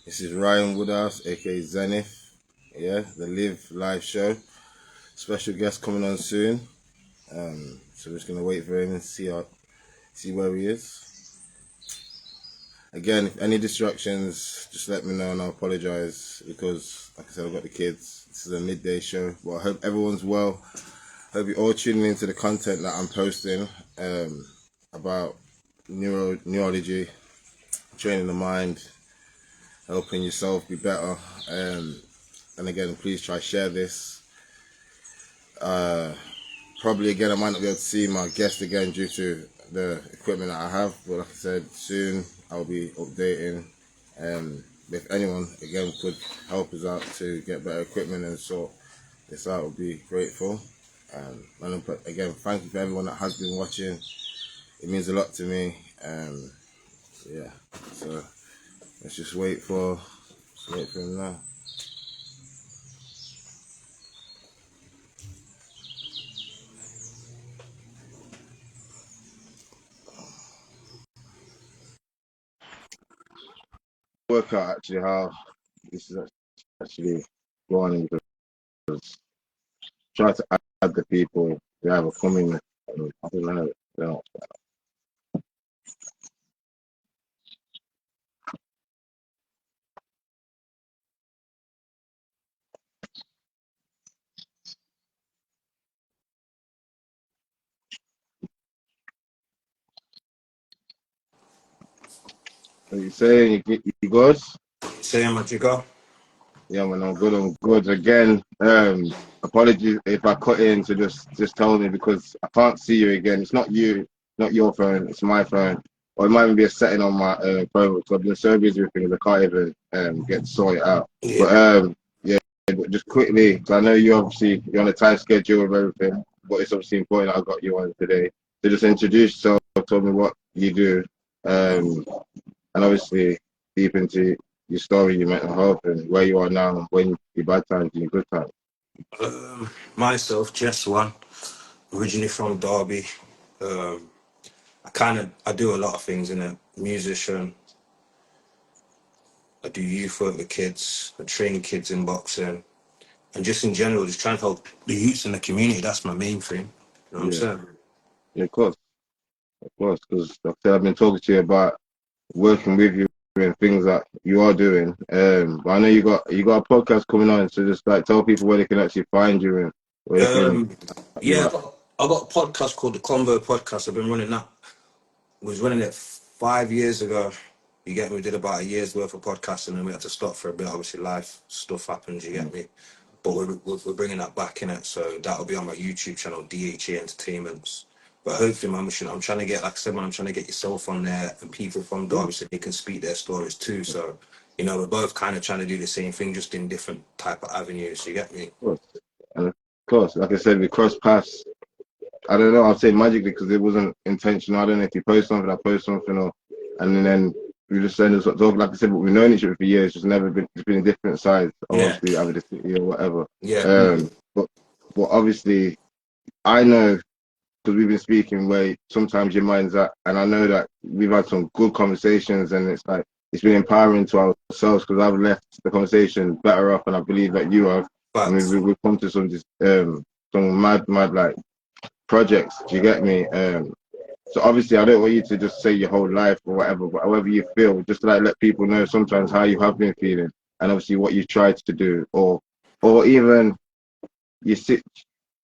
This is Ryan Woodhouse, aka Zenith. Yeah, the Live Live Show. Special guest coming on soon. So we're just gonna wait for him and see where he is. Again, if any distractions, just let me know and I'll apologize because, like I said, I've got the kids. This is a midday show, but I hope everyone's well. Hope you're all tuning into the content that I'm posting about neurology, training the mind, helping yourself be better. And again, please try share this. Probably again, I might not be able to see my guest again due to the equipment that I have. But like I said, soon I'll be updating. If anyone again could help us out to get better equipment and sort this out, would be grateful. And again, thank you for everyone that has been watching. It means a lot to me. Yeah. So let's just wait for him now. Work out actually how this is actually going because try to add the people that have a coming. I don't know. What you saying? You good? Saying what you got? Yeah, man, I'm good. I'm good. Again, apologies if I cut in to just tell me because I can't see you again. It's not you, not your phone. It's my phone. Or it might even be a setting on my phone. So I've been so busy with things I can't even get to sort it out. Yeah. But yeah, but just quickly, because I know you're on a tight schedule with everything, but it's obviously important that I got you on today. So just introduce yourself, tell me what you do, and obviously deep into your story, your mental health, and where you are now, and when your bad times and your good times. Myself, Jess One, originally from Derby. Um, I do a lot of things in it. Musician. I do youth work with kids. I train kids in boxing, and just in general, just trying to help the youths in the community. That's my main thing. You know what I'm Yeah, saying? yeah, of course, because like I said, I've been talking to you about working with you and things that you are doing. But I know you got a podcast coming on, so just like tell people where they can actually find you and where they can Um, you yeah, at. I got a podcast called the Convo Podcast. I've been running that. Was running it 5 years ago. You get me? We did about a year's worth of podcasting, and we had to stop for a bit. Obviously, life stuff happens. You get me? But we're bringing that back in it, so that'll be on my YouTube channel, DHA Entertainments. But hopefully, man, I'm trying to get, like I said, man, I'm trying to get yourself on there and people from Yeah, Derby so they can speak their stories too. So, we're both kind of trying to do the same thing, just in different type of avenues. You get me? of course, and of course, like I said, we crossed paths. I don't know. I'll say magically because it wasn't intentional. I don't know if you post something, I post something, or and then we just send us talk. Like I said, but we've known each other for years. Just never been. It's been different sides of Yeah, obviously either the city or whatever. yeah, But obviously, I know because we've been speaking where sometimes your mind's at, and I know that we've had some good conversations, and it's like it's been empowering to ourselves because I've left the conversation better off, and I believe that you have. I mean, but we've come to some mad like projects. Do you get me? So obviously, I don't want you to just say your whole life or whatever, but however you feel, just to like let people know sometimes how you have been feeling, and obviously what you tried to do, or even you sit,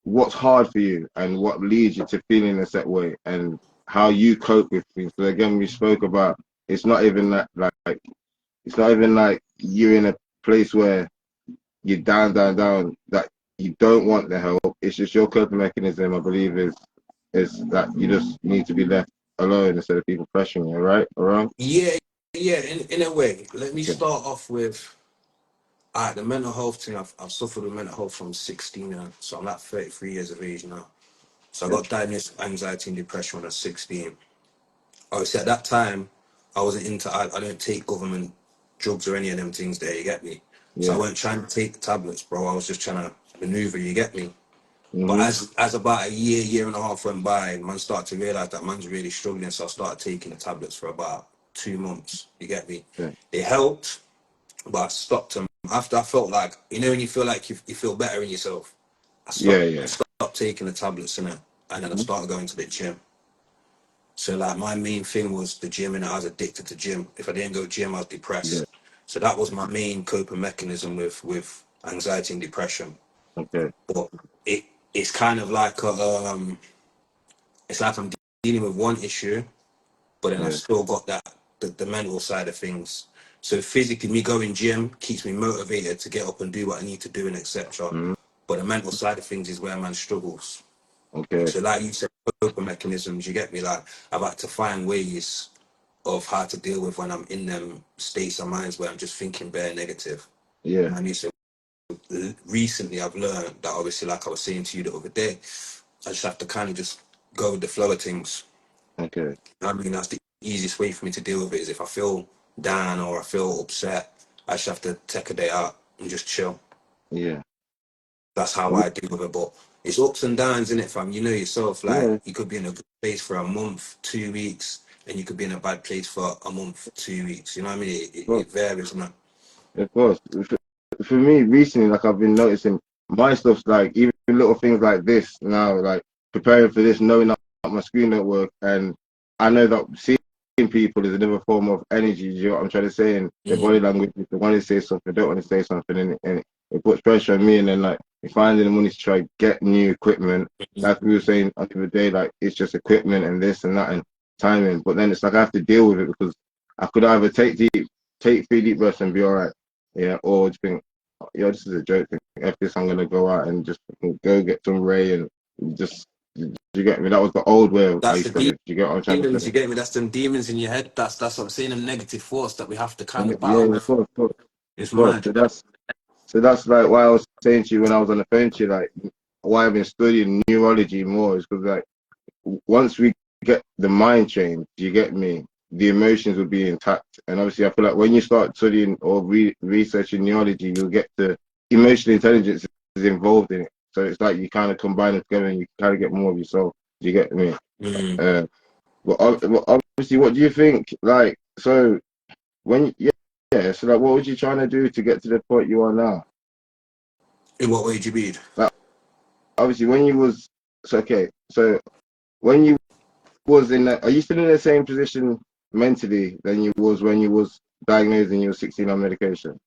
what's hard for you, and what leads you to feeling a set way, and how you cope with things. So again, we spoke about it's not even that like it's not even like you're in a place where you're down that you don't want the help. It's just your coping mechanism, I believe, is that you just need to be left alone instead of people pressuring you, right? All right? yeah, yeah. In a way, let me Okay. start off with. The mental health thing, I've suffered with mental health from 16 now, so I'm like 33 years of age now. So I Yeah. got diagnosed with anxiety and depression when I was 16. Obviously, at that time, I wasn't I don't take government drugs or any of them things there, you get me? So I Yeah. weren't trying to take the tablets, bro. I was just trying to maneuver, you get me? But Mhm. as about a year and a half went by, man started to realize that man's really struggling. So I started taking the tablets for about 2 months, you get me? Yeah. They helped, but I stopped them after I felt like, you know, when you feel like you feel better in yourself. Yeah, I yeah. stopped taking the tablets in it, and then I Mhm. started going to the gym. So like my main thing was the gym, and I was addicted to gym. If I didn't go gym, I was Yeah. depressed. So that was my main coping mechanism with anxiety and depression. Okay. But it it's kind of like it's like I'm dealing with one issue, but then I've Yeah. still got the mental side of things. So physically, me going gym keeps me motivated to get up and do what I need to do and etc. Mhm. But the mental side of things is where man struggles. Okay. So like you said, coping mechanisms, you get me? Like I've had to find ways of how to deal with when I'm in them states of minds where I'm just thinking bare negative. Yeah. And I need to recently I've learned that obviously like I was saying to you the other day, I just have to kind of just go with the flow of things. Okay. I mean that's the easiest way for me to deal with it is if I feel down or I feel upset, I just have to take a day out and just chill. Yeah. That's how I deal with it. But it's ups and downs in it, fam. You know yourself. Like Yeah. you could be in a good place for a month, 2 weeks, and you could be in a bad place for a month, 2 weeks. You know what I mean? It varies, man. Of course. For me, recently, like I've been noticing my stuff's like even little things like this now, like preparing for this, knowing that my screen don't work, and I know that seeing people is another form of energy. You know what I'm trying to say? And their body Mm, language, if they want to say something, they don't want to say something, and it puts pressure on me. And then like finding the money to try get new equipment, like we were saying the other day, like it's just equipment and this and that and timing. But then it's like I have to deal with it because I could either take 3 deep breaths and be all right, yeah, or just think, yo, this is a joke. If this, I'm gonna go out and just go get some Ray and just. You get me? That was the old way I that's used to the live. You get what I'm trying to demons. say? You get me? That's them demons in your head. That's what I'm saying. Them negative thoughts that we have to kind Yeah, of yeah, battle of with. course, of course, of It's course. mad. So that's like why I was saying to you when I was on the phone to you, like why I've been studying neurology more is because like once we get the mind changed, you get me, the emotions will be intact. And obviously, I feel like when you start studying or researching neurology, you'll get to emotional intelligence is involved in it. So it's like you kind of combine it together and you kind of get more of yourself. Do you get me? Mm. Uh, but obviously, what do you think? Like, so when, yeah, yeah, so like, what was you trying to do to get to the point you are now? In what way do you mean? Like, obviously, when you was, so okay, so when you was in that, are you still in the same position mentally than you was when you was diagnosed and you were 16 on medication?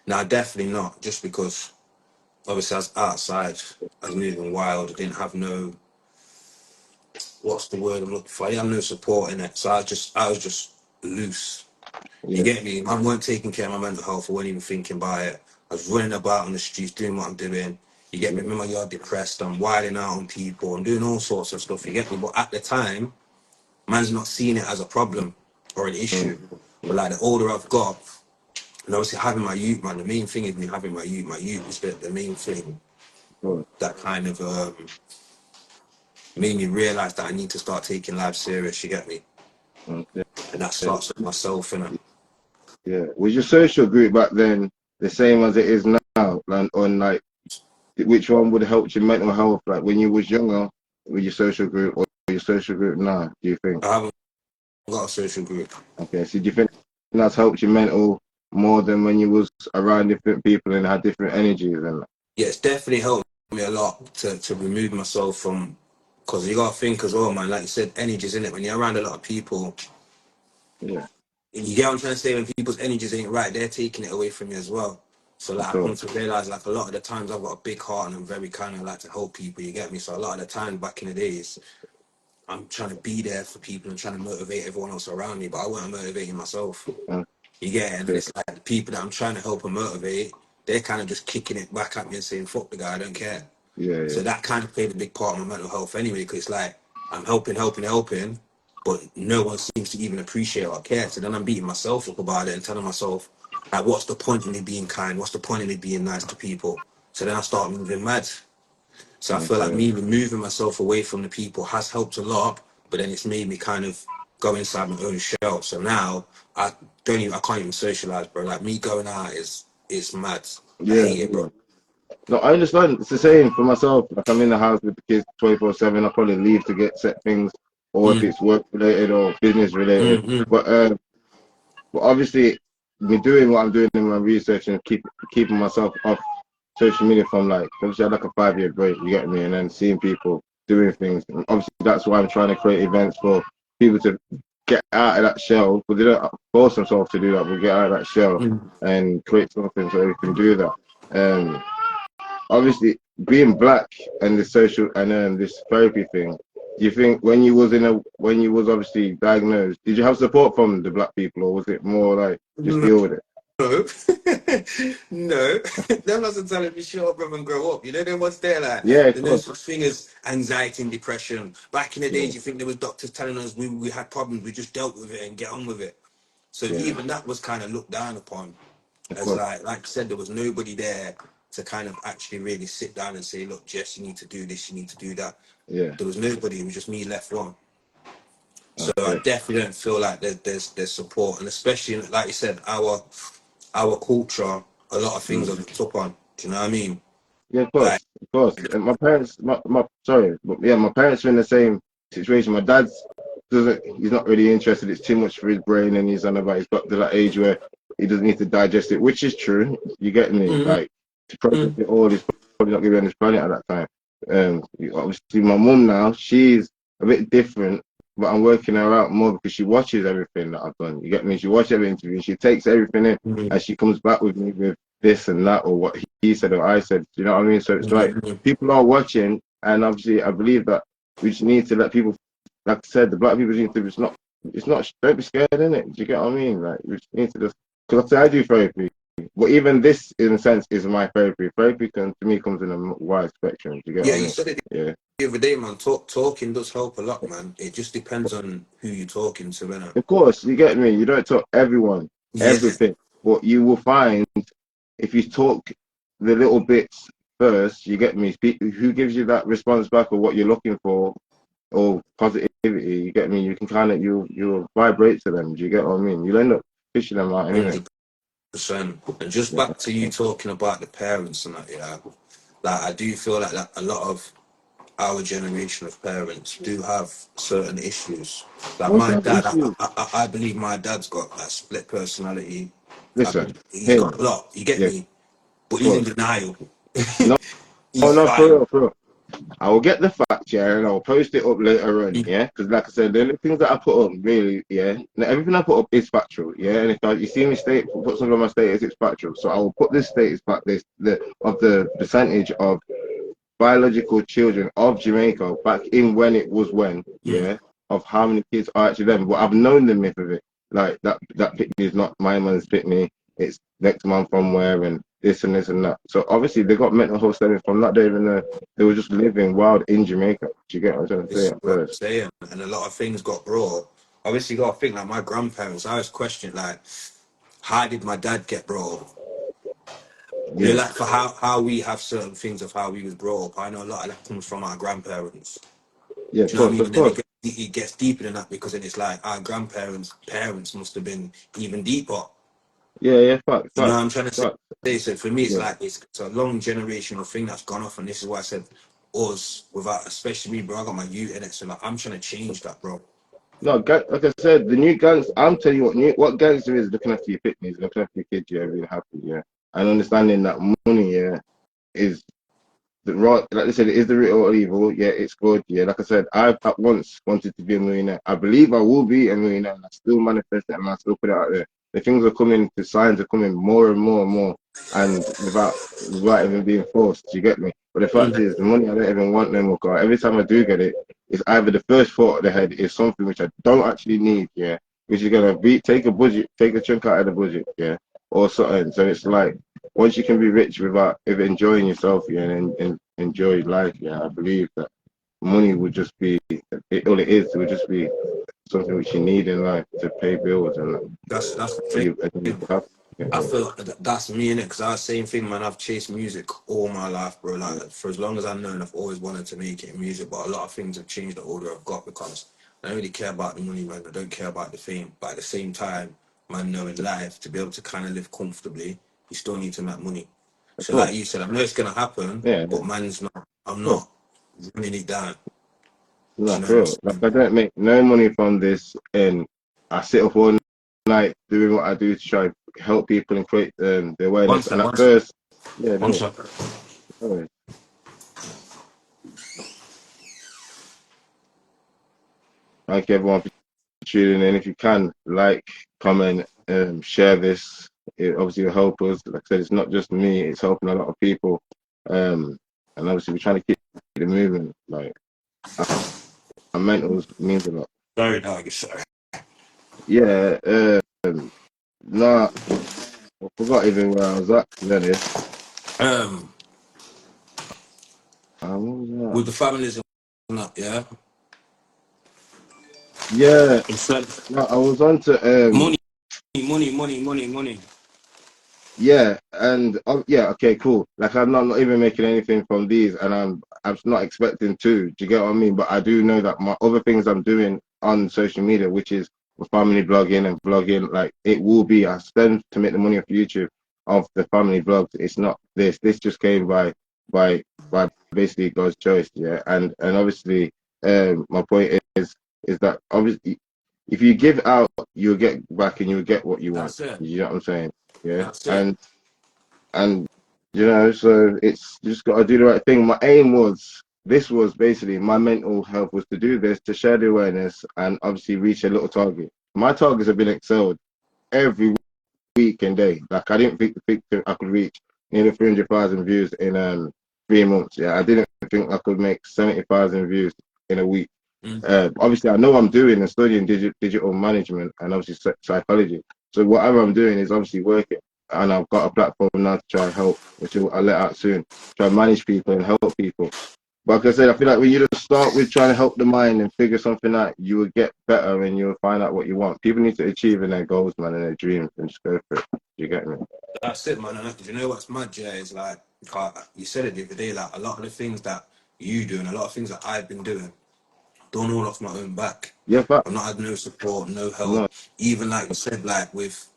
Nah, definitely not. Just because obviously I was outside, I was moving wild. I didn't have no what's the word I'm looking for? I didn't have no support in it, so I was just loose. You Yeah, get me? I weren't taking care of my mental health. I wasn't even thinking about it. I was running about on the streets doing what I'm doing. You get me? yeah, Remember, you're depressed. I'm wilding out on people. I'm doing all sorts of stuff. You get me? But at the time, man's not seeing it as a problem or an mm, issue. But yeah, like the older I've got, and obviously having my youth, man, the main thing is me having my youth. My youth is the main thing cool. that kind of made me realize that I need to start taking life serious. You get me? Okay. And that starts with myself, and Yeah. Was your social group back then the same as it is now? And on like, which one would have helped your mental health? Like when you was younger, with your social group or your social group now? Do you think? I haven't got a social group. Okay. So do you think that's helped your mental more than when you was around different people and had different energies and that? Yeah, it's definitely helped me a lot to remove myself from, because you gotta think as well, man. Like you said, energies in it. When you're around a lot of people, Yeah. you get what I'm trying to say. When people's energies ain't right, they're taking it away from you as well. So like Of I come course. to realize, like a lot of the times I've got a big heart and I'm very kind of like to help people. You get me? So a lot of the time back in the days, I'm trying to be there for people and trying to motivate everyone else around me, but I wasn't motivating myself. You get it? And then Okay. it's like the people that I'm trying to help and motivate, they're kind of just kicking it back at me and saying, fuck the guy, I don't care. Yeah. So Yeah. that kind of played a big part of my mental health anyway, because it's like I'm helping, but no one seems to even appreciate or care. So then I'm beating myself up about it and telling myself, like, what's the point in me being kind? What's the point in me being nice to people? So then I start moving mad. So I feel like Okay. me removing myself away from the people has helped a lot, but then it's made me kind of go inside my own shell. So now I can't even socialize, bro. Like me going out is mad. I Yeah. hate it, Yeah. bro. No, I understand. It's the same for myself. Like I'm in the house with the kids 24/7. I probably leave to get set things, or if Mm, it's work related or business related. mm, mm. But obviously, me doing what I'm doing in my research and keeping myself off social media from like, obviously I had like a 5-year break, you get me, and then seeing people doing things. And obviously that's why I'm trying to create events for people to get out of that shell, but they don't force themselves to do that, but get out of that shell and create something so they can do that. Obviously being black and the social and this therapy thing, do you think when you was obviously diagnosed, did you have support from the black people, or was it more like just No, deal with it? no. Them wasn't telling me shut up, brother, and grow up. You know, there was there like Yeah, of there's no course. such thing as anxiety and depression. Back in the Yeah, days, you think there was doctors telling us we had problems, we just dealt with it and get on with it. So yeah, even that was kind of looked down upon of as course. like I said, there was nobody there to kind of actually really sit down and say, look, Jess, you need to do this, you need to do that. Yeah. There was nobody. It was just me left alone. So I Okay. definitely don't feel like there's support, and especially like you said, our culture, a lot of things are looked up on. Do you know what I mean? Yeah, of Like, course, of course. And my parents, my sorry, but yeah, my parents are in the same situation. My dad's he's not really interested. It's too much for his brain, and he's on about. He's got to that age where he doesn't need to digest it, which is true. You get me? mm, Like to process mm, it all, he's probably not going to be on this planet at that time. Obviously, my mum now, she's a bit different, but I'm working her out more because she watches everything that I've done. You get me? She watches every interview, she takes everything in, mm, and she comes back with me with this and that or what he said or I said. Do you know what I mean? So it's like mm, people are watching, and obviously I believe that we just need to let people, like I said, the black people need to. It's not. Don't be scared, innit? Do you get what I mean? Like we just need to just because I do therapy, but even this, in a sense, is my therapy. Therapy to me comes in a wide spectrum. Do you get yeah, what I you mean? said it Yeah. the other day, man. Talking does help a lot, man. It just depends on who you're talking to, innit? Of course, you get me. You don't talk everyone, Yeah, everything, but you will find if you talk the little bits first, you get me. Who gives you that response back or what you're looking for or positivity? You get me. You can kind of you vibrate to them. Do you get what I mean? You'll end up fishing them out anyway. 100%. And just back to you talking about the parents and that, yeah. Like I do feel like that a lot of our generation of parents do have certain issues. Like Also my have dad, issues. I believe my dad's got that split personality. Listen, He's him. got a lot. You get Yeah, me? But of he's in course. denial. No, He's no, fine. for real. I will get the fact, yeah, and I'll post it up later on, yeah. Because like I said, the only things that I put up, really, yeah, everything I put up is factual, yeah. And if you see me put something on my status, it's factual. So I will put this status back, the percentage of biological children of Jamaica back in Mm. yeah, of how many kids are actually them. But I've known the myth of it. Like that picnic is not my man's picnic. It's next month from where and this and that. So obviously they got mental health stemming from that. They were just living wild in Jamaica. Do you get what I'm trying to say This is at what I'm first? saying. And a lot of things got brought. Obviously, you got to think like my grandparents. I always question like, how did my dad get brought up? You know, Yeah, like for how we have certain things of how we was brought up. I know a lot of that comes from our grandparents. yeah, Do you know what I mean? of And then course. it gets deeper than that because then it's like our grandparents' parents must have been even deeper. Yeah, yeah, You know what I'm trying to fact. say? So for me, it's Yeah. like it's a long generational thing that's gone off, and this is why I said us without, especially me, bro. I got my youth in it, so like I'm trying to change that, bro. No, like I said, the new gangs. I'm telling you what gangster is looking after your fitness, looking after your kids. Yeah, really happy. Yeah, and understanding that money. Yeah, is the right. Like I said, it is the root of evil. Yeah, it's good. Yeah, like I said, I've at once wanted to be a millionaire. I believe I will be a millionaire, and I still manifest it, and I still put it out there. The things are coming. The signs are coming more and more and more, and without even being forced. You get me? But the fact Mm. is, the money I don't even want no more. Cause every time I do get it, it's either the first thought of the head is something which I don't actually need. Yeah, which is gonna be take a chunk out of the budget. Yeah, or something. So it's like once you can be rich without enjoying yourself, yeah, and enjoy life, yeah, I believe that money would just be all it is. It would just be something which you need in life to pay bills and That's the you thing. have. Yeah, I feel like that's me in it because I was same thing, man. I've chased music all my life, bro. Like for as long as I've known, I've always wanted to make it in music. But a lot of things have changed the order I've got because I don't really care about the money, man. I don't care about the fame. But at the same time, man, knowing life to be able to kind of live comfortably, you still need to make money. of So, like course. you said, I know it's gonna happen, Yeah, but man's not. I'm of course. not running it down. Do No, you know what for I'm real. Like saying? I don't make no money from this, and I sit up all night doing what I do to try help people and create the One awareness. sec, And at one sec, first, yeah, one no, sec. no. Thank you everyone for tuning in. If you can, like, comment, share this. It obviously will help us. Like I said, it's not just me; it's helping a lot of people. And obviously, we're trying to keep the movement. Like our mentals means a lot. Sorry, dog. Sorry. Yeah. Nah, I forgot even where I was at. To be honest, Um, what was with the families and that, yeah. that? Yeah. Instead, No, I was on to money, money. yeah, and yeah, okay, cool. Like I'm not even making anything from these, and I'm not expecting to. Do you get what I mean? But I do know that my other things I'm doing on social media, which is family blogging and vlogging, like it will be. I spend to make the money off YouTube of the family vlogs. It's not this. This just came by by basically God's choice. Yeah, and obviously, my point is that obviously, if you give out, you'll get back, and you'll get what you want. That's it. You know what I'm saying? Yeah, That's it. and so it's you just got to do the right thing. My aim was this was basically my mental health was to do this, to share the awareness, and obviously reach a little target. My targets have been excelled every week and day. Like I didn't think I could reach nearly 300,000 views in 3 months. Yeah, I didn't think I could make 70,000 views in a week. Mm. Obviously, I know I'm doing and studying digital management and obviously psychology. So whatever I'm doing is obviously working, and I've got a platform now to try and help, which I'll let out soon. Try and manage people and help people. But like I said, I feel like when you just start with trying to help the mind and figure something out, you will get better and you'll find out what you want. People need to achieve in their goals, man, and their dreams, and just go for it. Do you get me? That's it, man. And you know what's mad, Jay, is like you said it the other day. Like a lot of the things that you do and a lot of things that I've been doing, done all off my own back. Yeah, but I've not had no support, no no, help. Even like you said, like with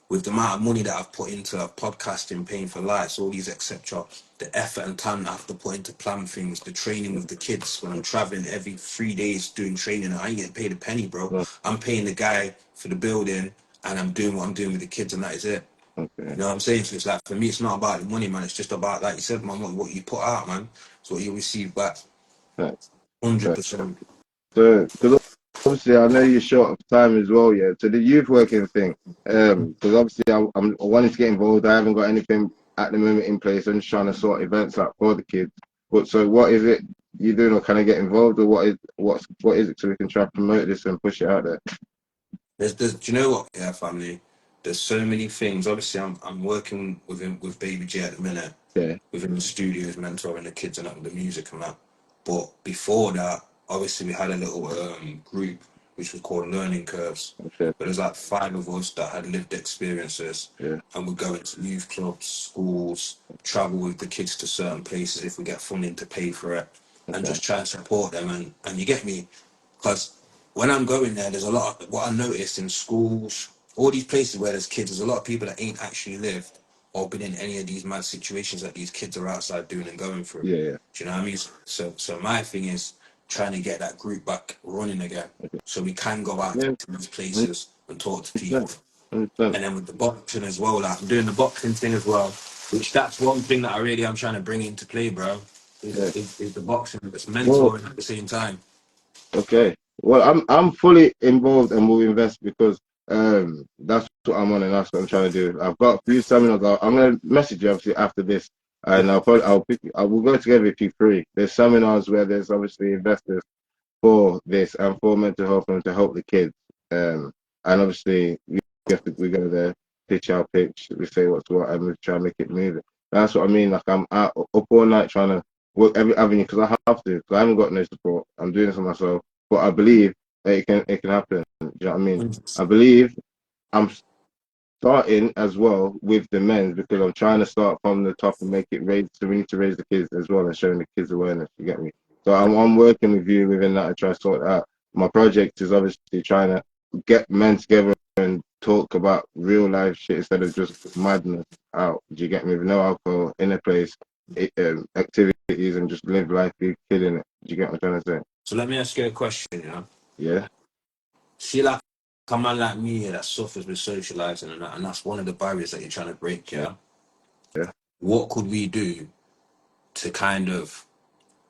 the amount of money that I've put into podcasting, paying for lights, all these etc. The effort and time that I have to put into plan things, the training with the kids when I'm traveling every 3 days doing training, I ain't getting paid a penny, bro. no, I'm paying the guy for the building and I'm doing what I'm doing with the kids and that is it. okay, You know what I'm saying? So it's like for me, it's not about the money, man. It's just about, like you said, man, what you put out, man. It's what you receive back. thanks, thanks. 100%. So, because obviously I know you're short of time as well, yeah. So the youth working thing, because obviously I'm wanting to get involved. I haven't got anything at the moment in place. I'm just trying to sort events out for the kids. But so, what is it you doing, or can I get involved, or what is it so we can try to promote this and push it out there? There's, do you know what? Yeah, family. There's so many things. Obviously, I'm working with him with Baby J at the minute. Yeah, Within the studios, mentoring the kids and that with the music and that. But before that, obviously, we had a little group which was called Learning Curves. okay, But there's like 5 of us that had lived experiences, yeah, and we go into youth clubs, schools, travel with the kids to certain places if we get funding to pay for it, and okay, just try and support them. And you get me, because when I'm going there, there's a lot of what I noticed in schools, all these places where there's kids. There's a lot of people that ain't actually lived or been in any of these mad situations that these kids are outside doing and going through. yeah, yeah, Do you know what I mean? So my thing is trying to get that group back running again, okay, so we can go out yeah, to these places and talk to people. 100%, 100%, And then with the boxing as well, like I'm doing the boxing thing as well, which that's one thing that I really am trying to bring into play, bro. yeah. Is the boxing, it's Well, mentoring at the same time. okay. Well, I'm fully involved and will invest because that's what I'm on and that's what I'm trying to do. I've got a few seminars. I'm gonna message you obviously after this, and I will go together if you free. There's seminars where there's obviously investors for this and for mental health and to help the kids. And obviously we go there, pitch our pitch, we say what's what, and we try and make it move. That's what I mean. Like I'm out up all night trying to work every avenue because I have to. Because I haven't got no support. I'm doing this for myself, but I believe that it can happen. Do you know what I mean? I believe I'm starting as well with the men because I'm trying to start from the top and make it raise. So we need to raise the kids as well and showing the kids awareness. You get me? So I'm working with you within that and try to sort it out. My project is obviously trying to get men together and talk about real life shit instead of just madness out. Do you get me? With no alcohol in a place, activities, and just live life, be killing it. Do you get what I'm trying to say? So let me ask you a question, you know. Yeah. See, like come on like me, yeah, that suffers with socializing and that's one of the barriers that you're trying to break, Yeah. yeah? Yeah. What could we do to kind of,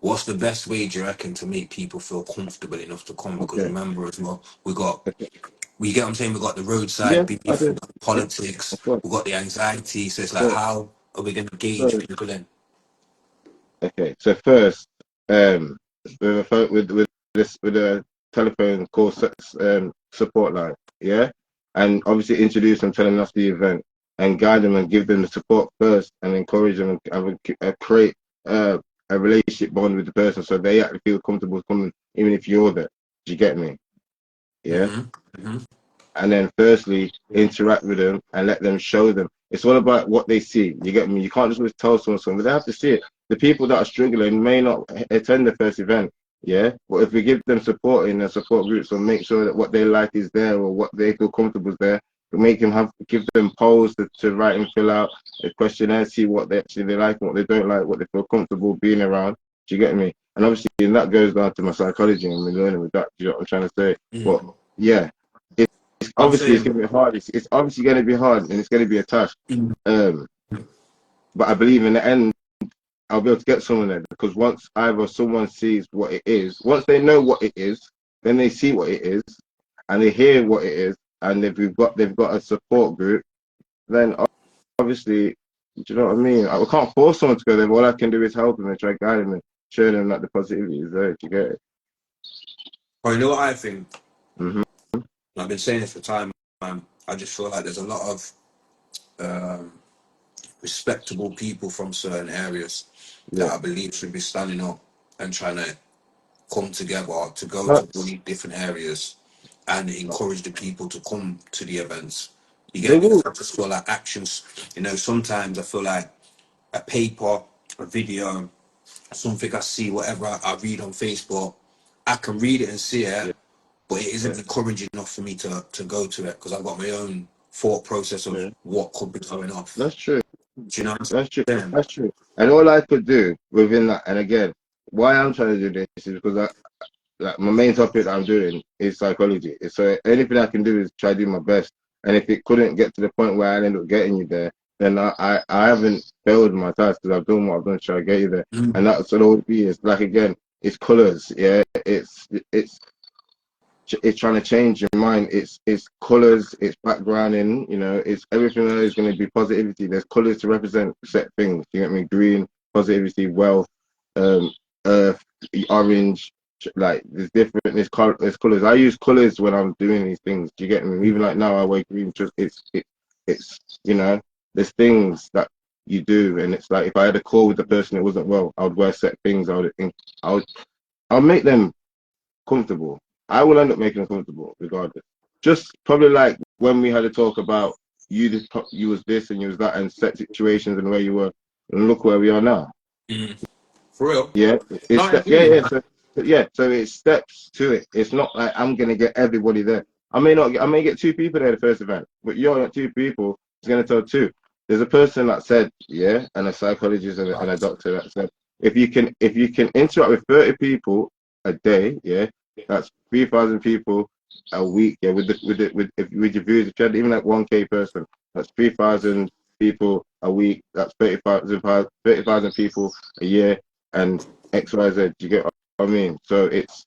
what's the best way, do you reckon, to make people feel comfortable enough to come? Because Okay. remember as well, Okay. we get what I'm saying, we got the roadside Yeah, I beef, we do. got the Yeah, politics, of course. we got the anxiety. So it's Of like, course. how are we going to gauge So, people in? okay. So first, um, with a with this with a telephone call support line, yeah, and obviously introduce them, telling us the event, and guide them and give them the support first, and encourage them and create a relationship bond with the person, so they actually feel comfortable coming, even if you're there. Do you get me? Yeah. Hmm. Hmm. And then firstly interact with them and let them show them. It's all about what they see. You get me? You can't just always tell someone something. They have to see it. The people that are struggling may not attend the first event, yeah. But if we give them support in the support groups and make sure that what they like is there or what they feel comfortable is there, we make them give them polls to write and fill out a questionnaire, see what they like and what they don't like, what they feel comfortable being around. Do you get me? And obviously, and that goes down to my psychology and we're learning with that. Do you know what I'm trying to say? But Mm. yeah, I'm obviously it's saying, going to be hard. It's obviously going to be hard and it's going to be a task. mm, Um, but I believe in the end, I'll be able to get someone there because once either someone sees what it is, once they know what it is, then they see what it is, and they hear what it is, and if they've got a support group, then obviously, do you know what I mean? I can't force someone to go there. But all I can do is help them and try to guide them and show them that the positivity is there. Do you get it? well, you know what I think? Hmm. I've been saying this for time, man. I just feel like there's a lot of um, respectable people from certain areas that Yeah. I believe should be standing up and trying to come together to go to all But these different areas and encourage the people to come to the events. You they get me? will. Because I just feel like actions, sometimes I feel like a paper, a video, something I see, whatever I read on Facebook, I can read it and see it, Yeah. but it isn't Yeah. encouraging enough for me to go to it because I've got my own thought process of Yeah. what could be going off. That's true. Do you know what That's true. I'm saying? That's true. And all I could do within that, and again, why I'm trying to do this is because like my main topic that I'm doing is psychology. So anything I can do is try to do my best. And if it couldn't get to the point where I end up getting you there, then I haven't failed my task because I've done what I've done to try to get you there. And Mm. that's what it will be. It's like again, it's colors. Yeah, it's trying to change your mind. It's colors, it's backgrounding, it's everything that is going to be positivity. There's colors to represent set things. You get me? Green, positivity, wealth, um, earth, orange. Like there's colors. I use colors when I'm doing these things. Do you get me? Even like now, I wear green. Just it's there's things that you do, and it's like if I had a call with the person that wasn't well, I would wear set things. I would I'll make them comfortable. I will end up making them comfortable regardless. Just probably like when we had a talk about you was this and you was that, and set situations and where you were, and look where we are now. Mm. For real? Yeah, No, it's I yeah, agree, yeah. man. So it's steps to it. It's not like I'm gonna get everybody there. I may get two people there the first event, but you're not two people. It's gonna tell two. There's a person that said, yeah, and a psychologist and a doctor that said, if you can interact with 30 people a day, yeah, that's 3,000 people a week, yeah, with your views, if you had even like 1K person, that's 3,000 people a week, that's 30,000 people a year, and XYZ. Do you get what I mean? So it's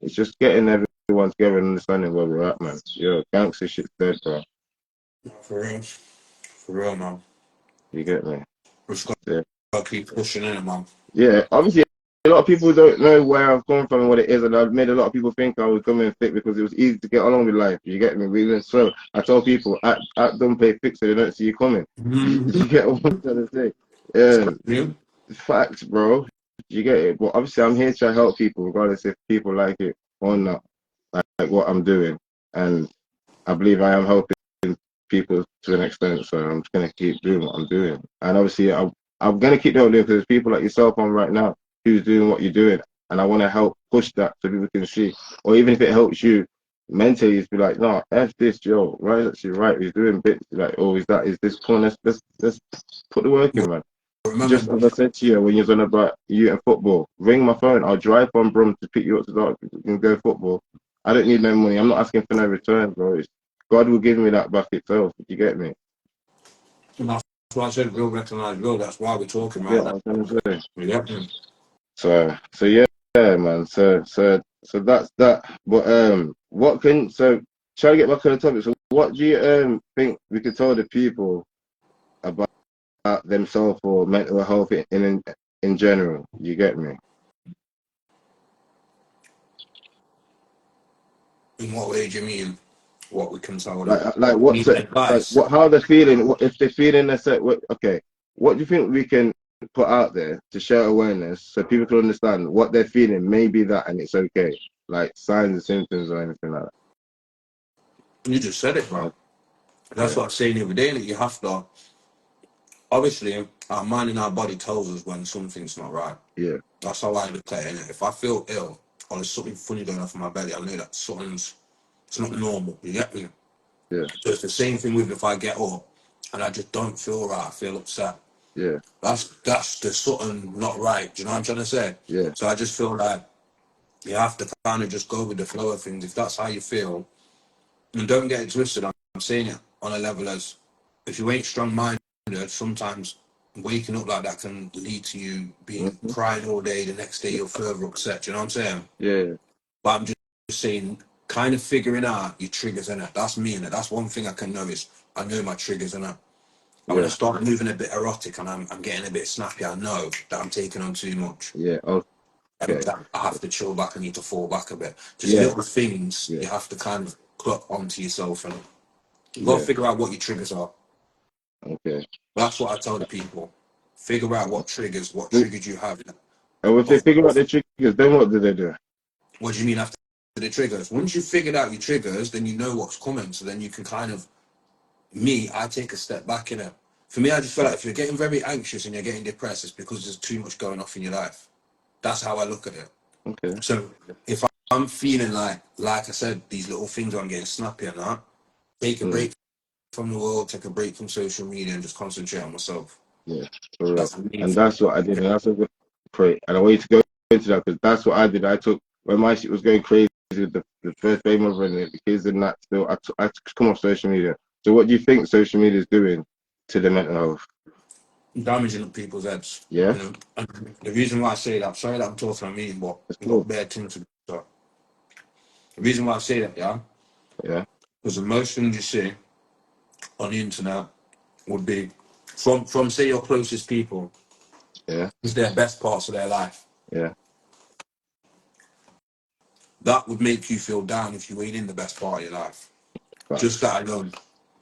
just getting everyone together and understanding where we're at, man. Yo, gangster shit's dead, bro. For real. For real, man. You get me? We just Yeah. gotta keep pushing in it, man. Yeah, obviously, a lot of people don't know where I've come from and what it is, and I've made a lot of people think I was coming thick because it was easy to get along with life. You get me? Really? So I tell people, don't pay fix so they don't see you coming. Mhm. You get what I'm trying to say? You? Facts, bro. You get it? But obviously, I'm here to help people, regardless if people like it or not, like what I'm doing. And I believe I am helping people to an extent. So I'm just gonna keep doing what I'm doing. And obviously, I'm gonna keep doing it because there's people like yourself on right now who's doing what you're doing, and I want to help push that so people can see. Or even if it helps you mentally, is be like, no, f this, Joe. Right, actually, right. He's doing bits like, oh, is this cool? Let's put the work in, man. Remember, Just as I said to you when you was on about you and football, ring my phone. I'll drive from Brum to pick you up to dark and go football. I don't need no money. I'm not asking for no return, bro. God will give me that back itself. You get me? And that's why I said real recognize real. That's why we're talking Yeah, right I now. was gonna say. You get me? So yeah, man. So that's that. But what can so try to get back on the topic. So what do you think we could tell the people about themselves or mental health in general? You get me? In what way do you mean? What we can tell them? Like What what's need it like? advice? What how they're feeling? What if they're feeling a set? Okay, what do you think we can put out there to share awareness so people can understand what they're feeling? Maybe that, and it's okay. Like signs and symptoms or anything like You just said it, that. bro. That's what I was saying the other day. That you have to. Obviously, our mind and our body tells us when something's not right. Yeah, That's how I look at it. Innit? If I feel ill or there's something funny going off in my belly, I know that something's it's not normal. You get me? yeah, So it's the same thing with if I get up and I just don't feel right. I feel upset. yeah, That's there's something not right. Do you know what I'm trying to say? yeah, So I just feel like you have to kind of just go with the flow of things. If that's how you feel, and don't get it twisted. I'm saying it on a level as if you ain't strong minded, sometimes waking up like that can lead to you being hmm, crying all day. The next day you're further upset. You know what I'm saying? yeah, But I'm just saying, kind of figuring out your triggers in it. That's me in it. That's one thing I can know is I know my triggers in it. And when I yeah, start moving a bit erotic and I'm getting a bit snappy, I know that I'm taking on too much. yeah. And Okay, that I have to chill back. I need to fall back a bit. Just yeah, little things yeah, you have to kind of clock onto yourself and you got to yeah. figure out what your triggers are. Okay. That's what I tell the people. Figure out what And triggers you have. if they Of, figure out of the triggers, then what do they do? what do you mean after the triggers? Once you've figured out your triggers, then you know what's coming. So then you can kind of I take a step back in it. For me, I just feel like if you're getting very anxious and you're getting depressed, it's because there's too much going off in your life. That's how I look at it. Okay. So if I'm feeling like I said, these little things where I'm getting snappy and that, take a Mm, break from the world, take a break from social media, and just concentrate on myself. yeah, for real. That's the main And thing. that's what I did, and that's a good pray. And I want you to go into that because that's what I did. I took when my shit was going crazy with the first baby mother and the kids and that. Still, I took come off social media. So, what do you think social media is doing to the mental health? Damaging people's heads. Yeah, And the reason why I say that, sorry that I'm talking on me, but it's I've got cool. bad things to do. So the reason why I say that, yeah, Yeah, because the most things you see on the internet would be from say your closest people yeah, is their best parts of their life. yeah, That would make you feel down if you ain't in the best part of your life. Just facts. that alone.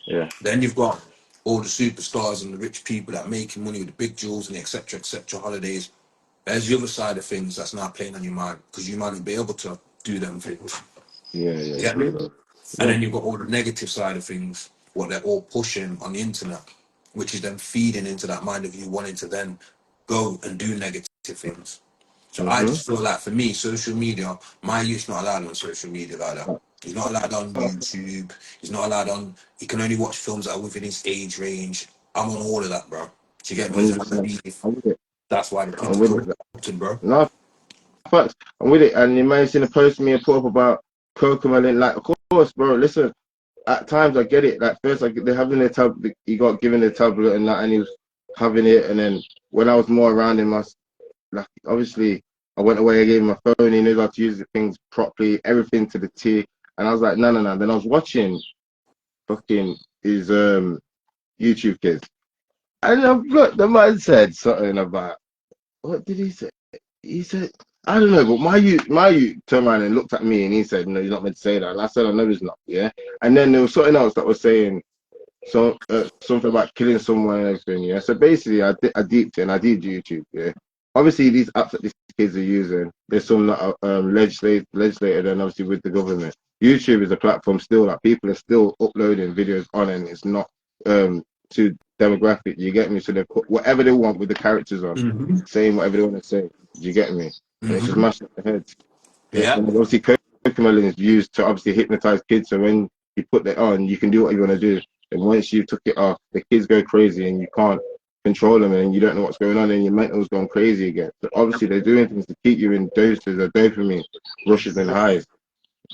Yeah, Then you've got all the superstars and the rich people that are making money with the big jewels and the etc. holidays. There's the other side of things that's now playing on your mind because you might not be able to do them things. yeah, yeah, You get for me? real. And Yeah. then you've got all the negative side of things, what they're all pushing on the internet, which is then feeding into that mind of you wanting to then go and do negative things. So I Mhm. just feel like for me, social media, my youth's not allowed on social media like that. He's not allowed on YouTube. He's not allowed on. He can only watch films that are within his age range. I'm on all of that, bro. Do you get me? Because I 100%. believe I'm with it. that's why the I'm kids are with it. corrupted, bro. No, facts. I'm with it. And you might have seen a post me and put up about Cocomelon. Like, of course, bro. Listen, at times I get it. Like first, like they're having the tab. He got given the tablet and that, and he was having it. And then when I was more around him, like obviously I went away. I gave him my phone. He knew how to use the things properly, everything to the T. And I was like, no, no, no. Then I was watching fucking his YouTube kids, and look, the man said something about what did he say? He said, I don't know, but my youth turned around and looked at me and he said, no, you're not meant to say that. And I said, I know he's not, yeah. And then there was something else that was saying something about killing someone and everything, yeah. So basically, I deeped it and I did YouTube, yeah. Obviously, these apps that these kids are using, there's some that are legislated and obviously with the government. YouTube is a platform still that people are still uploading videos on and it's not to demographic. You get me? So they put whatever they want with the characters on, Mm-hmm. saying whatever they want to say. You get me? And it's just Mm-hmm. mashing up the heads. Yeah. And obviously, Cocomelon is used to obviously hypnotize kids. So when you put that on, you can do what you want to do. And once you took it off, the kids go crazy and you can't control them and you don't know what's going on and your mental's going crazy again. So obviously, they're doing things to keep you in doses of dopamine, rushes and highs.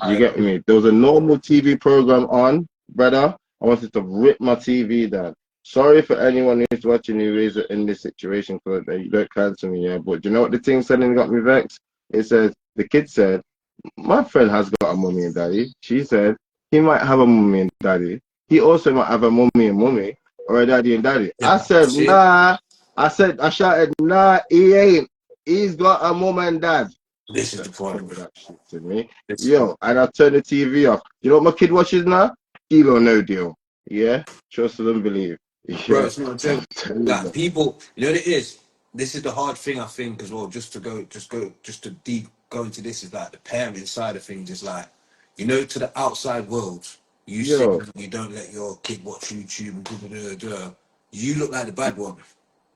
You get me? There was a normal TV program on, brother. I wanted to rip my TV down. Sorry for anyone who's watching who is in this situation, because you don't cancel me, yeah. But do you know what the thing said and got me vexed? It says, the kid said, my friend has got a mummy and daddy. She said, he might have a mummy and daddy. He also might have a mummy and mummy, or a daddy and daddy. Yeah, I said, that's it. nah. I shouted, nah, he ain't. He's got a mum and dad. This is the point. That shit to me. This Yo, and I turn the TV off. You know what my kid watches now? Deal or No Deal. Yeah? Trust and believe. Bro, Yeah. it's not a I'm joke. telling you, Like bro. people, you know what it is. This is the hard thing I think as well. Just to go into this is like the parent side of things. Is like, you know, to the outside world, you say Yo. you don't let your kid watch YouTube and you look like the bad one.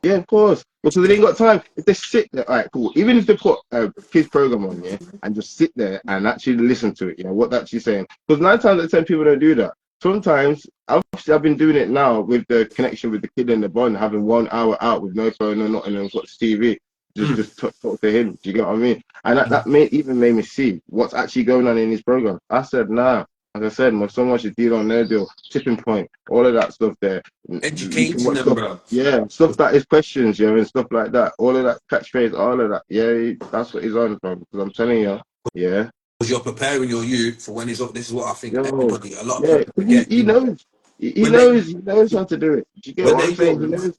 Yeah, of course. Because they ain't got time. If they sit there, all right, cool. Even if they put a kids program on, yeah, and just sit there and actually listen to it, you know, what they're actually saying. Because 9 times out of 10 people don't do that. Sometimes, obviously, I've been doing it now with the connection with the kid in the bond, having 1 hour out with no phone, no nothing, and watch TV. Just talk to him. Do you get what I mean? And even made me see what's actually going on in his program. I said, nah. As I said, my son watches Deal or No Deal, Tipping Point, all of that stuff there. You can Educating watch them, stuff, bro. yeah, stuff that is questions, yeah, and stuff like that. All of that catchphrase, all of that, yeah, that's what he's on, bro. Because I'm telling you, yeah, Because you're preparing your youth for when he's up. This is what I think yo, everybody, a lot of yeah, people forget. he knows, he When they knows, he knows how to do it. Do you get when what they're I'm saying? He young, knows, and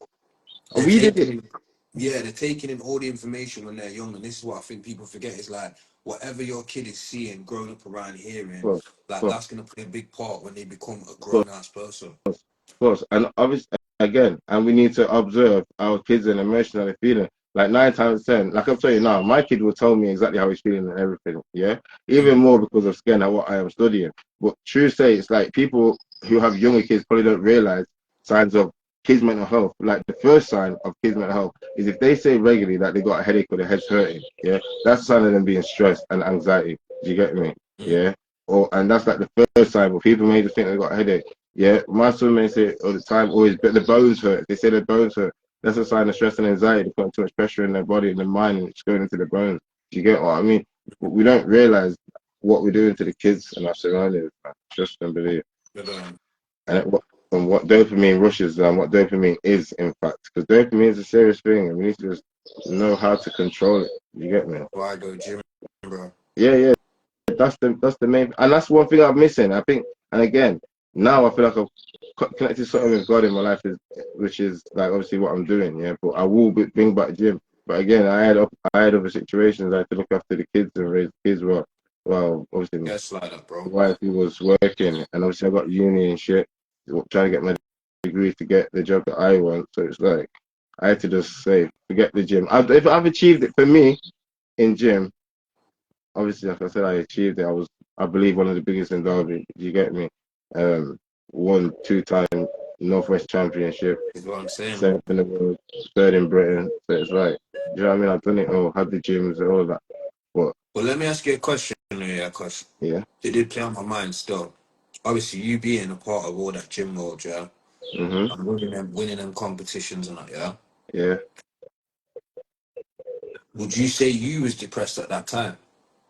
they're we did it. taking in, yeah, they're taking in all the information when they're young, and this is what I think people forget is like whatever your kid is seeing, growing up around hearing, Of like course, that's gonna play a big part when they become a of course, grown ass person. of course, and obviously, again, and we need to observe our kids and emotionally feeling. Like 9 times 10, like I'm telling you now, my kid will tell me exactly how he's feeling and everything. Yeah, even more because of skin and what I am studying. But true say, it's like people who have younger kids probably don't realize signs of kids' mental health. Like the first sign of kids' mental health is if they say regularly that they got a headache or their head's hurting. Yeah, that's a sign of them being stressed and anxiety. Do you get me? Mm. Yeah. Or and that's like the first sign. But people may just think they got a headache. Yeah, my son may say all the time, always, but the bones hurt. They say the bones hurt. That's a sign of stress and anxiety, putting too much pressure in their body and their mind, and it's going into the bones. Do you get what I mean? But we don't realize what we're doing to the kids and our surroundings. Man. Trust and believe. But, And what dopamine rushes and what dopamine is, in fact, because dopamine is a serious thing, and we need to just know how to control it. You get me? why I go gym, bro? Yeah, yeah. That's the main, and that's one thing I'm missing. I think, and again, now I feel like I've connected something with God in my life, which is like obviously what I'm doing. Yeah, but I will bring back gym. But again, I had other situations. I had to look after the kids and raise the kids. Well, obviously my Yes, like that, bro. wife who was working, and obviously I got uni and shit, trying to get my degree to get the job that I want. So it's like I had to just say, forget the gym. If I've achieved it for me in gym, obviously, like I said, I achieved it. I believe, one of the biggest in Derby. You get me? Won 2 time Northwest Championship, Is what I'm saying. 7th in the world, 3rd in Britain. So it's like, you know what I mean? I've done it all, had the gyms and all of that. But But let me ask you a question here, because yeah, it did play on my mind still. Obviously, you being a part of all that gym world, yeah, mhm, and winning them competitions and that, yeah. yeah, Would you say you was depressed at that time?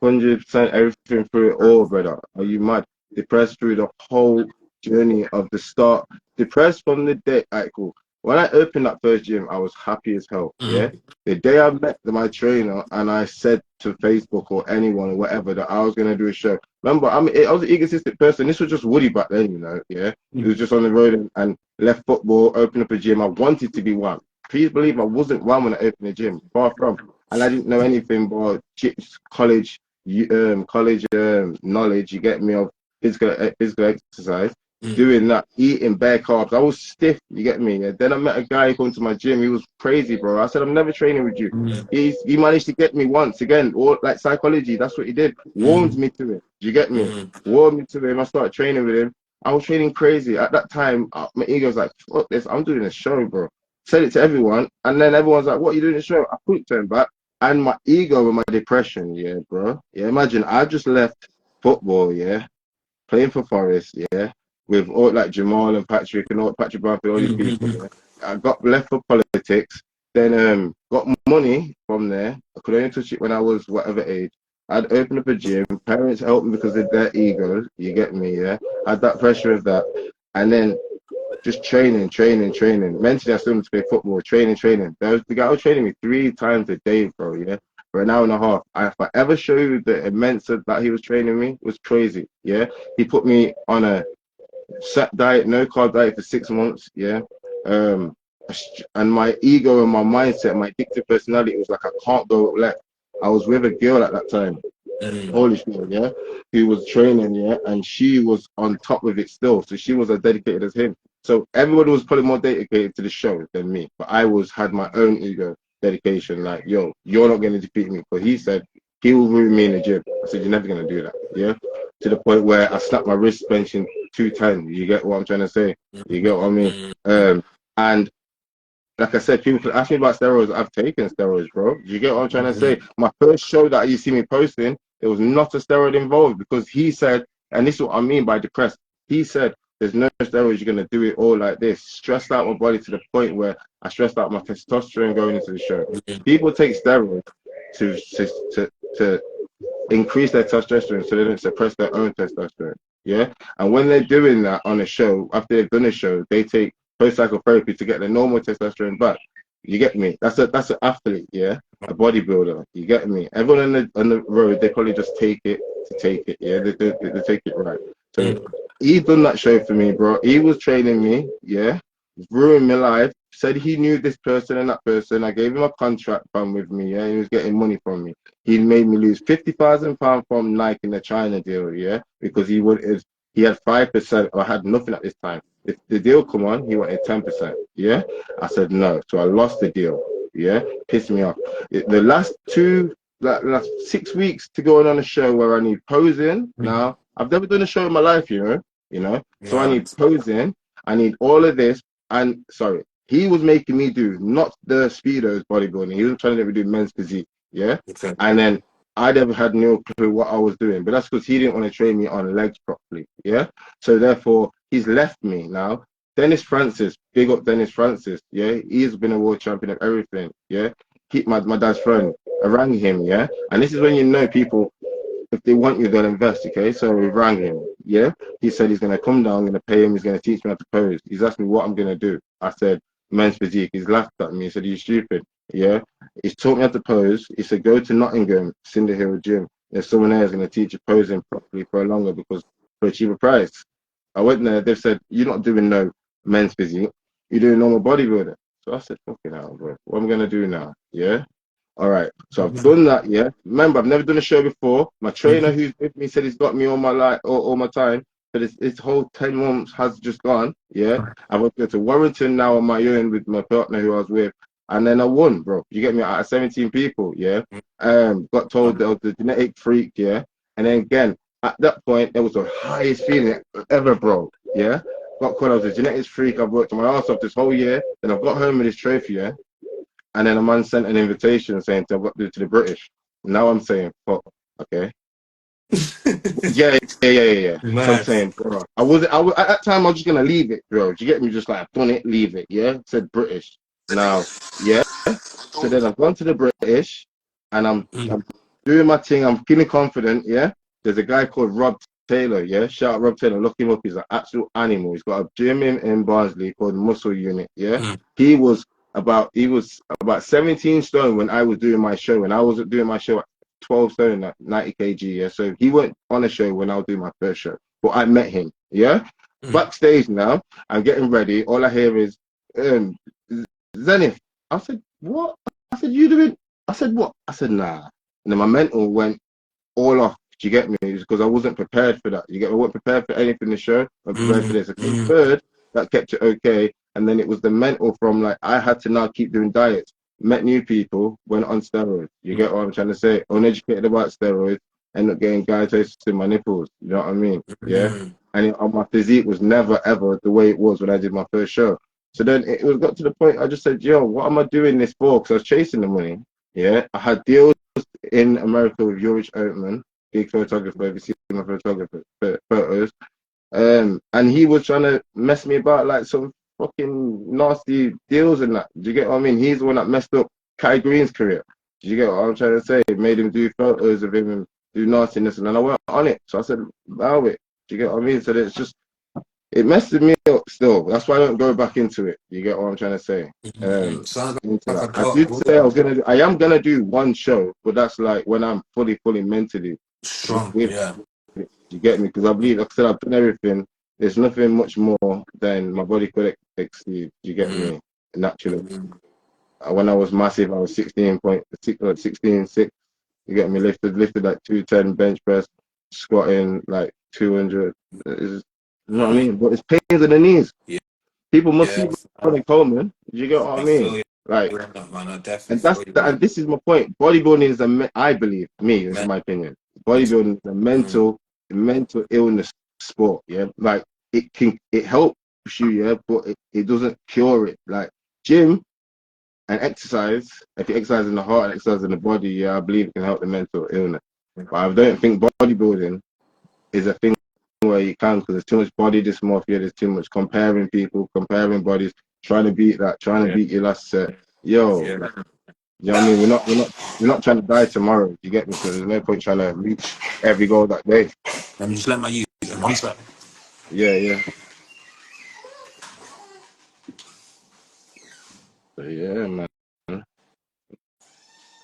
100% everything through it all, brother. Are you mad? Depressed through the whole journey of the start. Depressed from the day. Alright, cool. When I opened that first gym, I was happy as hell. Yeah. Mm-hmm. The day I met my trainer and I said to Facebook or anyone or whatever that I was gonna do a show. Remember, I was an egotistic person. This was just Woody back then, you know. Yeah. He was just on the road and left football, opened up a gym. I wanted to be one. Please believe I wasn't one when I opened the gym. Far from. And I didn't know anything about college college knowledge, you get me, of physical exercise, doing that, eating bare carbs. I was stiff, you get me. And then I met a guy who came to my gym. He was crazy, bro. I said, I'm never training with you. Mm-hmm. He managed to get me once again, or like psychology. That's what he did. Warmed me to it. Do you get me? Mm-hmm. Warmed me to him. I started training with him. I was training crazy at that time. My ego was like, fuck this. I'm doing a show, bro. Said it to everyone, and then everyone's like, "What are you doing a show?" I couldn't turn back, and my ego and my depression, yeah, bro. Yeah, imagine I just left football, yeah, playing for Forest, yeah, with all like Jamal and Patrick and all Patrick Bamford, all these people. Mm-hmm. Yeah. I got left for politics, then got money from there. I could only touch it when I was whatever age. I'd open up a gym. Parents helped me because of their egos. You get me, yeah? I had that pressure of that. And then just training, training, training. Mentally, I still need to play football, training, training. There was the guy was training me 3 times a day, bro, yeah? For an hour and a half. If I ever show you the immense that he was training me, it was crazy, yeah? He put me on a set diet, no carb diet for 6 months, yeah? Um, and my ego and my mindset, my addictive personality was like, I can't go left. I was with a girl at that time, Mm. Polish girl, yeah, who was training, yeah, and she was on top of it still. So she was as dedicated as him. So everybody was probably more dedicated to the show than me. But I had my own ego dedication, like, yo, you're not gonna defeat me. But he said he will ruin me in the gym. I said, you're never gonna do that, yeah. To the point where I snapped my wrist benching 210. You get what I'm trying to say? You get what I mean? And like I said, people could ask me about steroids. I've taken steroids, bro. Do you get what I'm trying to say? My first show that you see me posting, there was not a steroid involved because he said, and this is what I mean by depressed. He said, there's no steroids, you're going to do it all like this. Stressed out my body to the point where I stressed out my testosterone going into the show. People take steroids to increase their testosterone so they don't suppress their own testosterone. Yeah. And when they're doing that on a show, after they've done a show, they take post-psychotherapy to get their normal testosterone back. You get me? That's an athlete, yeah, a bodybuilder. You get me? Everyone on the road, they probably just take it to take it, yeah. They take it right. So he done that show for me, bro. He was training me, yeah, ruined my life. Said he knew this person and that person. I gave him a contract fund with me, yeah. He was getting money from me. He made me lose £50,000 from Nike in the China deal, yeah, because he had 5% or had nothing at this time. If the deal come on, he wanted 10%. Yeah, I said no, so I lost the deal. Yeah, pissed me off. The last 6 weeks to go on a show where I need posing. Now I've never done a show in my life, you know. So I need posing. I need all of this. And sorry, he was making me do not the speedos bodybuilding. He was trying to let me do men's physique. Yeah, and then I never had no clue what I was doing, but that's because he didn't want to train me on legs properly. Yeah. So therefore, he's left me now. Dennis Francis, big up Dennis Francis. Yeah. He's been a world champion of everything. Yeah. Keep my dad's friend. I rang him. Yeah. And this is when you know people, if they want you, they'll invest. Okay. So we rang him. Yeah. He said he's going to come down, I'm going to pay him. He's going to teach me how to pose. He's asked me what I'm going to do. I said, men's physique. He's laughed at me. He said, are you stupid? Yeah. He's taught me how to pose. He said, go to Nottingham, Cinder Hill Gym. There's someone there who's going to teach you posing properly for longer because for a cheaper price. I went there, they've said, you're not doing no men's physique, you're doing normal bodybuilding. So I said, fucking hell, bro. What am I going to do now? Yeah. All right. So I've done that, yeah. Remember, I've never done a show before. My trainer who's with me said he's got me all my life, all my time. But this whole 10 months has just gone, yeah. I went to Warrington now on my own with my partner who I was with. And then I won, bro. You get me? Out of 17 people, yeah. Got told that I was the genetic freak, yeah. And then again, at that point, it was the highest feeling ever, bro. Yeah. Got called I was a genetics freak. I've worked my ass off this whole year. Then I've got home with this trophy, yeah. And then a man sent an invitation saying I've got to do it to the British. Now I'm saying, fuck, okay. Yeah. So I'm saying, bro, I was at that time I was just gonna leave it, bro. Do you get me? Just like I've done it, leave it. Yeah. It said British. Now, yeah. So then I've gone to the British, and I'm doing my thing. I'm feeling confident. Yeah. There's a guy called Rob Taylor. Yeah. Shout out Rob Taylor. Look him up. He's an absolute animal. He's got a gym in Barnsley called Muscle Unit. Yeah. He was about 17 stone when I was doing my show. When I was doing my show at 12 stone at 90 kg. Yeah. So he went on a show when I was doing my first show. But I met him. Yeah. Backstage now, I'm getting ready. All I hear is Zenith. I said, what? I said, you doing? I said, what? I said, nah. And then my mental went all off. Do you get me? Because I wasn't prepared for that. You get me? I wasn't prepared for anything in the show. I'm prepared for this. I came third. That kept it okay. And then it was the mental from like, I had to now keep doing diets. Met new people, went on steroids. You get what I'm trying to say? Uneducated about steroids, ended up getting gynosis in my nipples. You know what I mean? Yeah. And my physique was never, ever the way it was when I did my first show. So then it got to the point I just said, yo, what am I doing this for? Because I was chasing the money. Yeah. I had deals in America with Ulrich Oatman, big photographer. If you see my photographer photos. And he was trying to mess me about like some fucking nasty deals and that. Do you get what I mean? He's the one that messed up Kai Green's career. Do you get what I'm trying to say? It made him do photos of him do nastiness, and then I went on it. So I said, allow it. Do you get what I mean? So it's just it messes me up still. That's why I don't go back into it. You get what I'm trying to say? Sounds Into like that. a I dark did book. say I am gonna do one show, but that's like when I'm fully mentally Strong, with yeah. it. You get me? Because I believe, like I said, I've done everything. There's nothing much more than my body could exceed. You get Mm, me? Naturally. mm, When I was massive, I was 16.6, 16.6. You get me? Lifted like 210 bench press, squatting like 200. You know what I mm. mean? But it's pains in the knees. Yeah, People must see yeah. Ronnie Coleman. Do you get what I I mean? feel you Like, on that, man. I definitely and feel you, and man. this is my point. Bodybuilding is I believe, this is Men, my opinion. mental. Bodybuilding is a Mm, mental illness sport. Yeah, like it helps you, yeah, but it doesn't cure it. Like gym and exercise, if you exercise in the heart and exercise in the body, yeah, I believe it can help the mental illness. But I don't think bodybuilding is a thing where you can, because there's too much body dysmorphia, there's too much comparing people, comparing bodies, trying to beat that, trying to yeah, beat your last set. Yo, yeah. like, you know what I mean? We're not trying to die tomorrow. You get me? So there's no point trying to reach every goal that day. Let me just let my youth. Yeah, yeah. So yeah, man.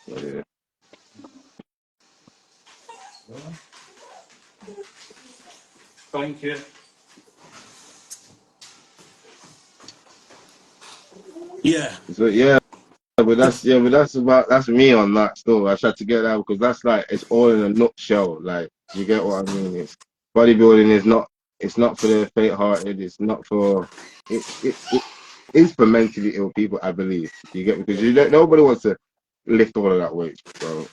Yeah. Thank you. Yeah. So yeah, but that's me on that still. I tried to get that because that's like it's all in a nutshell. Like you get what I mean? It's bodybuilding is not it's not for the faint hearted, it's not for it is for mentally ill people, I believe. You get me? Because you don't nobody wants to lift all of that weight, bro,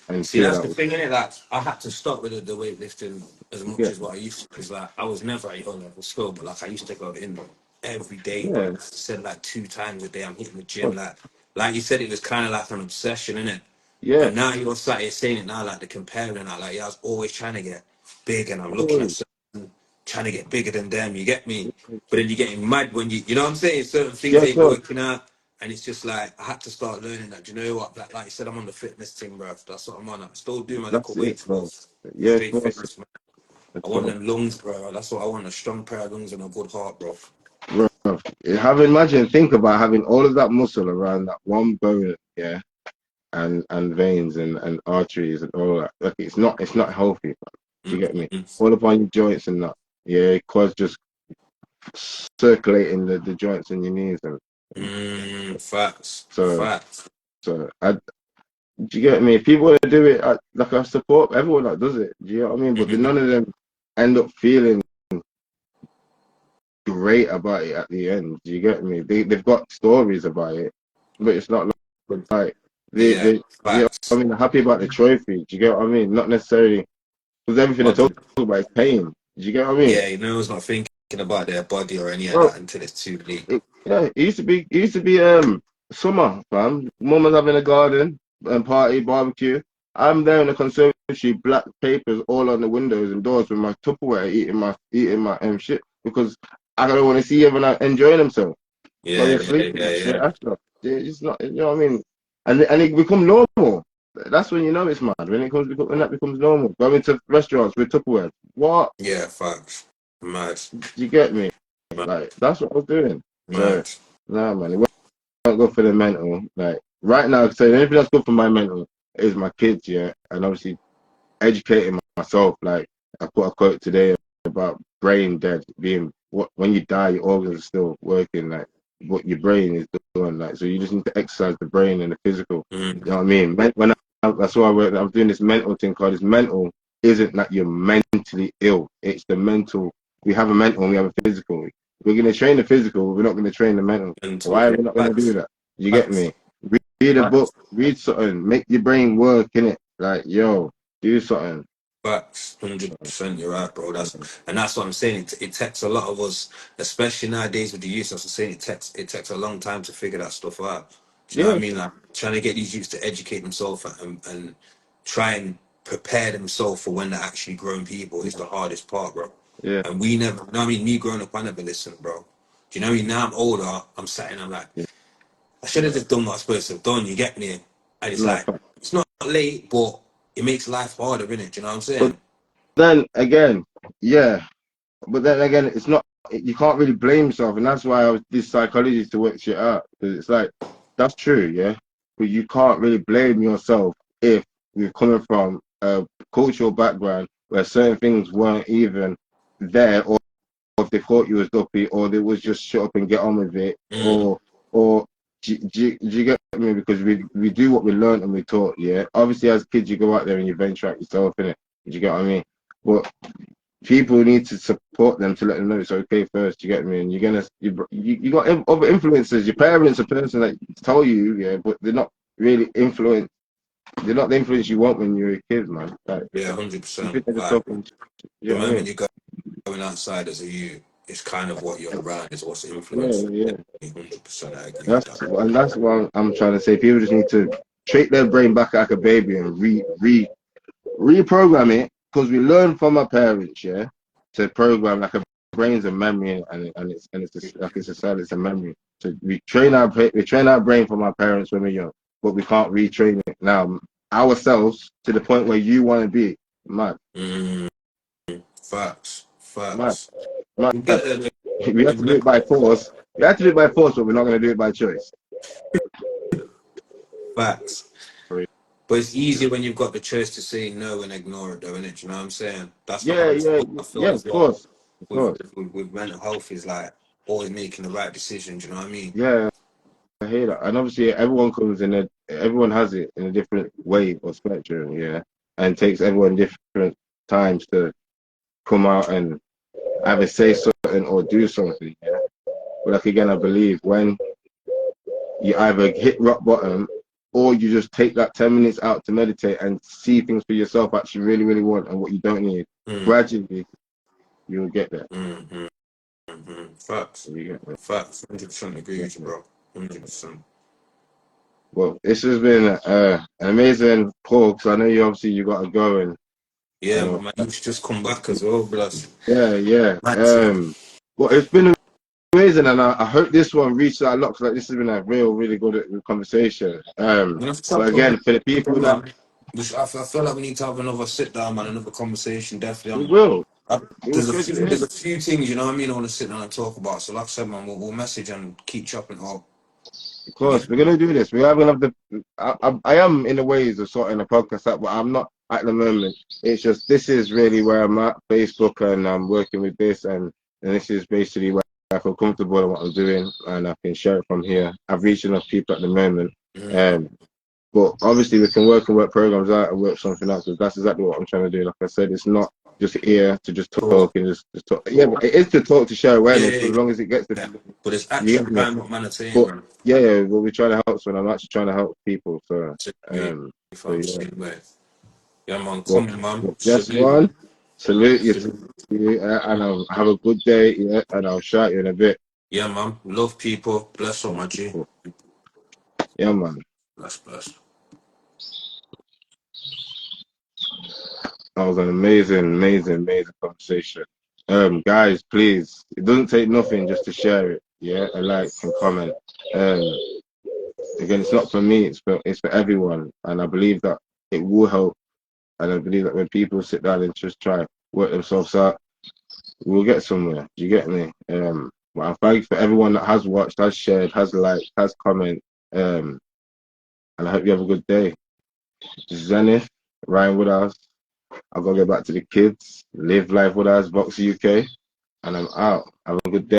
and See, feel that's that the way. thing, innit? Like, I had to stop with the weightlifting as much Yeah, as what I used to, because like I was never at your level still, but like I used to go in every day, bro. yeah. I said like 2 times a day, I'm hitting the gym. Oh, Like you said, it was kind of like an obsession, innit? yeah. And now you're sat here saying it now, like the comparing, like yeah, I was always trying to get big, and I'm looking at Always. certain, trying to get bigger than them. You get me? But then you're getting mad when you know what I'm saying? Certain things Yeah, ain't God. working out. And it's just like I had to start learning that. Do you know what? Like you said, I'm on the fitness thing, bro. That's what I'm on. I still do my little That's it, weights, but bro. Yeah, of straight course. fitness, man. Of I want course. them lungs, bro. That's what I want. A strong pair of lungs and a good heart, bro. Bro, think about having all of that muscle around that one bone, yeah, and veins and arteries and all that. Like it's not healthy. Do you get me? Mm-mm. All upon your joints and that. Yeah, it cause just circulating the joints in your knees and Facts, so facts. so do you get me? If people want to do it, like I support everyone that does it. Do you know what I mean? But Mm-hmm. none of them end up feeling great about it at the end. Do you get me? They've got stories about it, but it's not like Yeah, you know what I facts. mean, happy about the trophy. Do you get what I mean? Not necessarily because everything they But talk about is pain. Do you get what I mean? yeah, you know, it's not thinking about their body or any of Bro, that until it's too late. yeah, it used to be summer, fam. Mum was having a garden and party, barbecue. I'm there in the conservatory, black papers all on the windows and doors with my Tupperware eating my shit because I don't want to see everyone enjoying themselves. So Yeah, you're yeah, sleeping yeah, straight yeah. after. It's not, you know what I mean? And it become normal. That's when you know it's mad. When that becomes normal. Going to restaurants with Tupperware. What? Yeah, facts. Mad, Do you get me? mad, Like that's what I was doing. So mad. nah, man, it won't go for the mental. Like right now, so the only thing that's good for my mental is my kids, yeah, and obviously educating myself. Like I put a quote today about brain dead being what when you die, your organs are still working. Like what your brain is doing. Like so, you just need to exercise the brain and the physical. You know Mm. what I mean? That's why I'm doing this mental thing called this mental. Isn't that you're mentally ill? It's the mental. We have a mental and we have a physical. We're gonna train the physical. We're not gonna train the mental. Mental, Why are yeah. we not gonna do Facts, that? You get facts, me? Read a book. facts. Read something. Make your brain work in it. Like yo, do something. Facts, 100%. You're right, bro. That's what I'm saying. It takes a lot of us, especially nowadays with the youth. As I'm saying, it takes a long time to figure that stuff out. Do you know what I Yeah, mean? Like trying to get these youths to educate themselves and try and prepare themselves for when they're actually grown people is the hardest part, bro. yeah, And we never, you know what I mean? Me growing up, I never listened, bro. Do you know what I mean? Now I'm older. I'm sat and I'm like, yeah. I should have just done what I was supposed to have done. You get me? And it's No, like, it's not late, but it makes life harder, innit? Do you know what I'm But saying? then again, yeah. But then again, it's not. You can't really blame yourself, and that's why I was this psychologist to work shit out. Because it's like that's true, yeah. But you can't really blame yourself if you're coming from a cultural background where certain things weren't even there, or if they thought you was dopey, or they was just shut up and get on with it, Mm. or do you get me? Because we do what we learn and we taught, yeah. Obviously, as kids, you go out there and you venture out yourself, innit? Do you get what I mean? But people need to support them to let them know it's okay first. You get me? And you got other influences. Your parents, a person that tell you, yeah, but they're not really influence. They're not the influence you want when you're a kid, man. Like Yeah, you 100%. think they're just Like talking. You the know what I moment mean? you go going outside as a you, it's kind of what you're around is what's Yeah, influencing. yeah. 100%, I agree with that. That's what I'm trying to say. People just need to treat their brain back like a baby and reprogram it because we learn from our parents, yeah, to program like a brain's a memory like it's a cell, it's a memory. So we train our brain from our parents when we're young, but we can't retrain it now ourselves to the point where you want to be. Mad, Mm, facts, mad, facts. mad. You get there, We have to do it by force. We have to do it by force, but we're not going to do it by choice. facts. But it's easier when you've got the choice to say no and ignore it, though, innit? Do you know what I'm saying? That's the Yeah, hardest yeah, part I feel yeah. as Of well course, of with, course. with mental health is like always making the right decision. Do you know what I mean? Yeah. I hear that, and obviously everyone has it in a different way or spectrum, yeah, and it takes everyone different times to come out and either say something or do something, yeah. But like again, I believe when you either hit rock bottom or you just take that 10 minutes out to meditate and see things for yourself, what you really, really want and what you don't need, Mm, gradually you'll get there. mm, mm, facts, You get there. facts. 100% agree with you, bro. 100%. Well, this has been an amazing call because I know you got to go and Yeah, uh, my man, you should just come back as well, bless. yeah, yeah. Man, see. Well, it's been amazing, and I hope this one reached out a lot because like, this has been a really good conversation. We have to But talk about again, for the people that man. I feel like we need to have another sit down, man, another conversation. Definitely, we will, we will schedule it there's in. a few things, you know what I mean. I want to sit down and talk about. So, like I said, man, we'll message and keep chopping it up. Of You course, get we're gonna do this. We are gonna have the. I am in the ways of sorting a podcast out, but I'm not at the moment. It's just this is really where I'm at, Facebook, and I'm working with this, and this is basically where I feel comfortable in what I'm doing, and I can share it from here. I've reached enough people at the moment, mm, um, but obviously we can work and work programs out and work something out because that's exactly what I'm trying to do. Like I said, it's not just here to just talk. talk and just talk. Yeah, but it is to talk to share Yeah, awareness, yeah, but as long as it gets the yeah. people, But it's you action get me. behind what man are saying, But man. yeah, well, we're trying to help. So I'm actually trying to help people. So So, me, um, if so I'm yeah. saying, way. Yeah, man, Well, come on, man. just Salute. one. Salute you, Salute. and I'll have a good day. Yeah, and I'll shout you in a bit. Yeah, man. Love people. Bless up, my G. Yeah, man. Bless, bless. That was an amazing conversation. Guys, please, it doesn't take nothing just to share it. Yeah, a like and comment. Um, again, it's not for me. It's for everyone, and I believe that it will help. And I believe that when people sit down and just try work themselves out, we'll get somewhere. Do you get me? But I thank you for everyone that has watched, has shared, has liked, has commented. And I hope you have a good day. Zenith, Ryan Woodhouse. I'll go get back to the kids. Live life Woodhouse, Box UK, and I'm out. Have a good day.